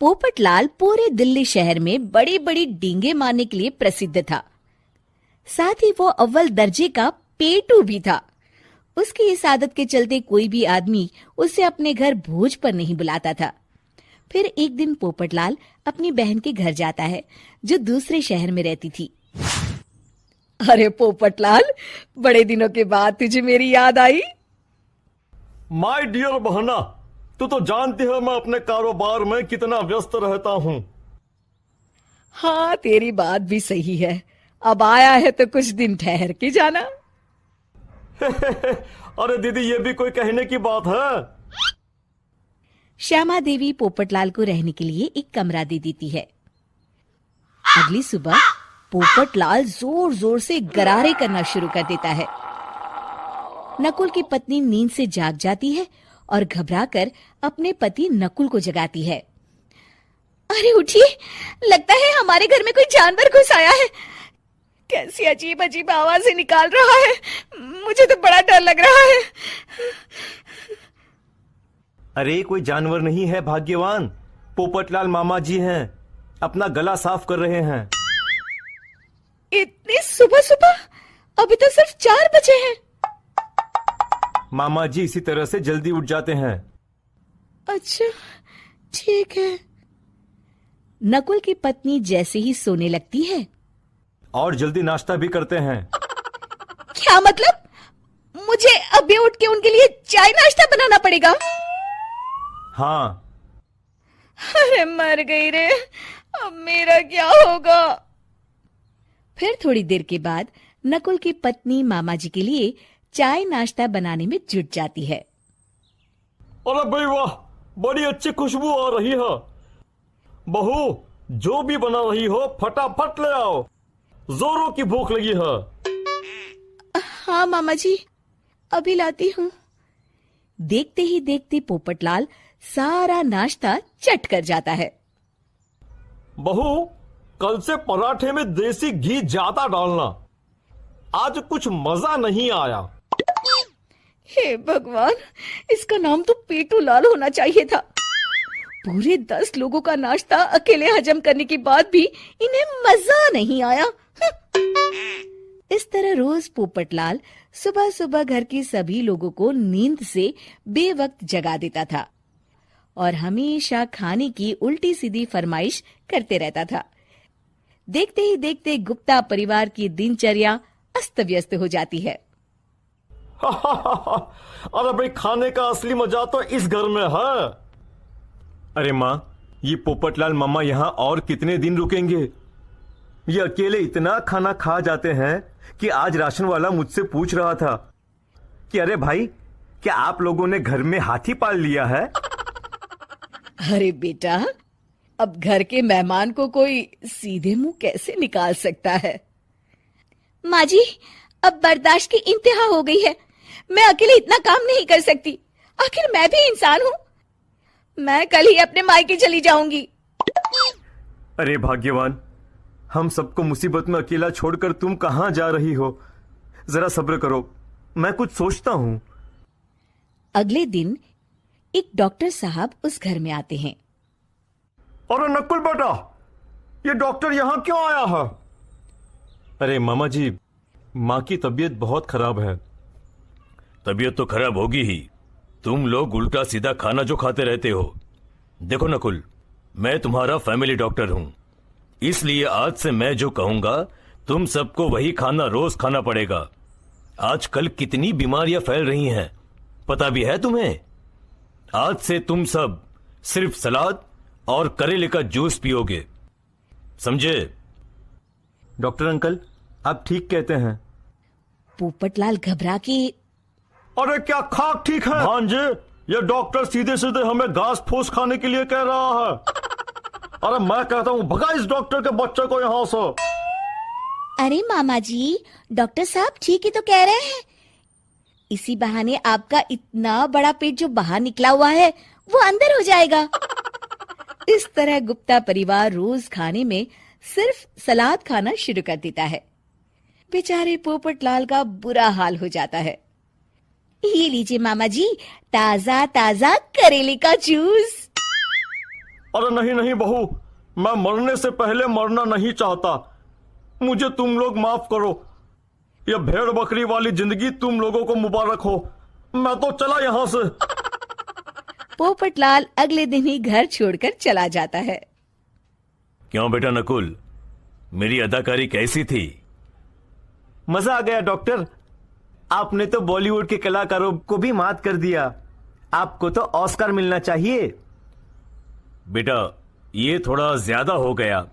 पोपटलाल पूरे दिल्ली शहर में बड़ी बड़ी डींगे मारने के लिए प्रसिद्ध था। साथ ही वो अव्वल दर्जे का पेटू भी था। उसकी इस आदत के चलते कोई भी आदमी उसे अपने घर भोज पर नहीं बुलाता था। फिर एक दिन पोपटलाल अपनी बहन के घर जाता है, जो दूसरे शहर में रहती थी। अरे पोपटलाल, बड़े दिनों के बाद तुझे मेरी याद आई। माय डियर बहना, तू तो जानती है मैं अपने कारोबार में कितना व्यस्त रहता हूँ। हाँ, तेरी बात भी सही है। अब आया है तो कुछ दिन ठहर के जाना। अरे दीदी, ये भी कोई कहने की बात है। श्यामा देवी पोपटलाल को रहने के लिए एक कमरा दे देती है। अगली सुबह पोपटलाल जोर जोर से गरारे करना शुरू कर देता है। नकुल की पत्नी नींद से जाग जाती है और घबराकर अपने पति नकुल को जगाती है। अरे उठिए, लगता है हमारे घर में कोई जानवर घुस आया है। कैसी अजीब अजीब आवाजें निकाल रहा है, मुझे तो बड़ा डर लग रहा है। अरे कोई जानवर नहीं है भाग्यवान, पोपटलाल मामा जी हैं, अपना गला साफ कर रहे हैं। इतनी सुबह सुबह? अभी तो सिर्फ 4 बजे हैं। मामा जी इसी तरह से जल्दी उठ जाते हैं। अच्छा, ठीक है। नकुल की पत्नी जैसे ही सोने लगती है और जल्दी नाश्ता भी करते हैं। क्या मतलब? मुझे अभी उठ के उनके लिए चाय नाश्ता बनाना पड़ेगा? हाँ। अरे मर गई रे, अब मेरा क्या होगा? फिर थोड़ी देर के बाद नकुल की पत्नी मामा जी के लिए चाय नाश्ता बनाने में जुट जाती है। अरे भाई वाह, बड़ी अच्छी खुशबू आ रही है। बहू, जो भी बना रही हो फटाफट ले आओ, जोरों की भूख लगी है। हाँ मामा जी, अभी लाती हूँ। देखते ही देखते पोपटलाल सारा नाश्ता चट कर जाता है। बहू, कल से पराठे में देसी घी ज्यादा डालना, आज कुछ मजा नहीं आया। हे भगवान, इसका नाम तो पेटू लाल होना चाहिए था। पूरे 10 लोगों का नाश्ता अकेले हजम करने के बाद भी इन्हें मजा नहीं आया। इस तरह रोज पोपटलाल सुबह सुबह घर के सभी लोगों को नींद से बेवक्त जगा देता था और हमेशा खाने की उल्टी सीधी फरमाइश करते रहता था। देखते ही देखते गुप्ता परिवार की दिनचर्या अस्त व्यस्त हो जाती है। अरे भाई, खाने का असली मजा तो इस घर में है। अरे माँ, ये पोपटलाल मामा यहाँ और कितने दिन रुकेंगे? ये अकेले इतना खाना खा जाते हैं कि आज राशन वाला मुझसे पूछ रहा था कि अरे भाई, क्या आप लोगों ने घर में हाथी पाल लिया है? अरे बेटा, अब घर के मेहमान को कोई सीधे मुंह कैसे निकाल सकता है? माँ जी, अब बर्दाश्त की इंतहा हो गई है। मैं अकेले इतना काम नहीं कर सकती। आखिर मैं भी इंसान हूँ। मैं कल ही अपने मायके चली जाऊंगी। अरे भाग्यवान, हम सबको मुसीबत में अकेला छोड़कर तुम कहाँ जा रही हो? जरा सब्र करो, मैं कुछ सोचता हूँ। अगले दिन एक डॉक्टर साहब उस घर में आते हैं। अरे नकुल बेटा, ये डॉक्टर यहाँ क्यों आया है? अरे मामा जी, माँ की तबीयत बहुत खराब है। तबीयत तो खराब होगी ही, तुम लोग उल्टा सीधा खाना जो खाते रहते हो। देखो नकुल, मैं तुम्हारा फैमिली डॉक्टर हूं, इसलिए आज से मैं जो कहूंगा तुम सबको वही खाना रोज खाना पड़ेगा। आजकल कितनी बीमारियां फैल रही हैं, पता भी है तुम्हें? आज से तुम सब सिर्फ सलाद और करेले का जूस पियोगे, समझे? डॉक्टर अंकल, आप ठीक कहते हैं। पोपटलाल घबरा के, अरे क्या खाक ठीक है भांजे? ये डॉक्टर सीधे सीधे हमें घास फूस खाने के लिए कह रहा है। अरे मैं कहता हूँ भगा इस डॉक्टर के बच्चे को यहाँ से। अरे मामा जी, डॉक्टर साहब ठीक ही तो कह रहे हैं। इसी बहाने आपका इतना बड़ा पेट जो बाहर निकला हुआ है वो अंदर हो जाएगा। इस तरह गुप्ता परिवार रोज खाने में सिर्फ सलाद खाना शुरू कर देता है। बेचारे पोपटलाल का बुरा हाल हो जाता है। ये लीजिए मामा जी, ताजा ताजा करेले का जूस। अरे नहीं नहीं बहू, मैं मरने से पहले मरना नहीं चाहता। मुझे तुम लोग माफ करो। यह भेड़ बकरी वाली जिंदगी तुम लोगों को मुबारक हो। मैं तो चला यहां से। पोपटलाल अगले दिन ही घर छोड़कर चला जाता है। क्यों बेटा नकुल, मेरी अदाकारी कैसी थी? मजा आ गया डॉक्टर। आपने तो बॉलीवुड के कलाकारों को भी मात कर दिया। आपको तो ऑस्कर मिलना चाहिए। बेटा ये थोड़ा ज्यादा हो गया।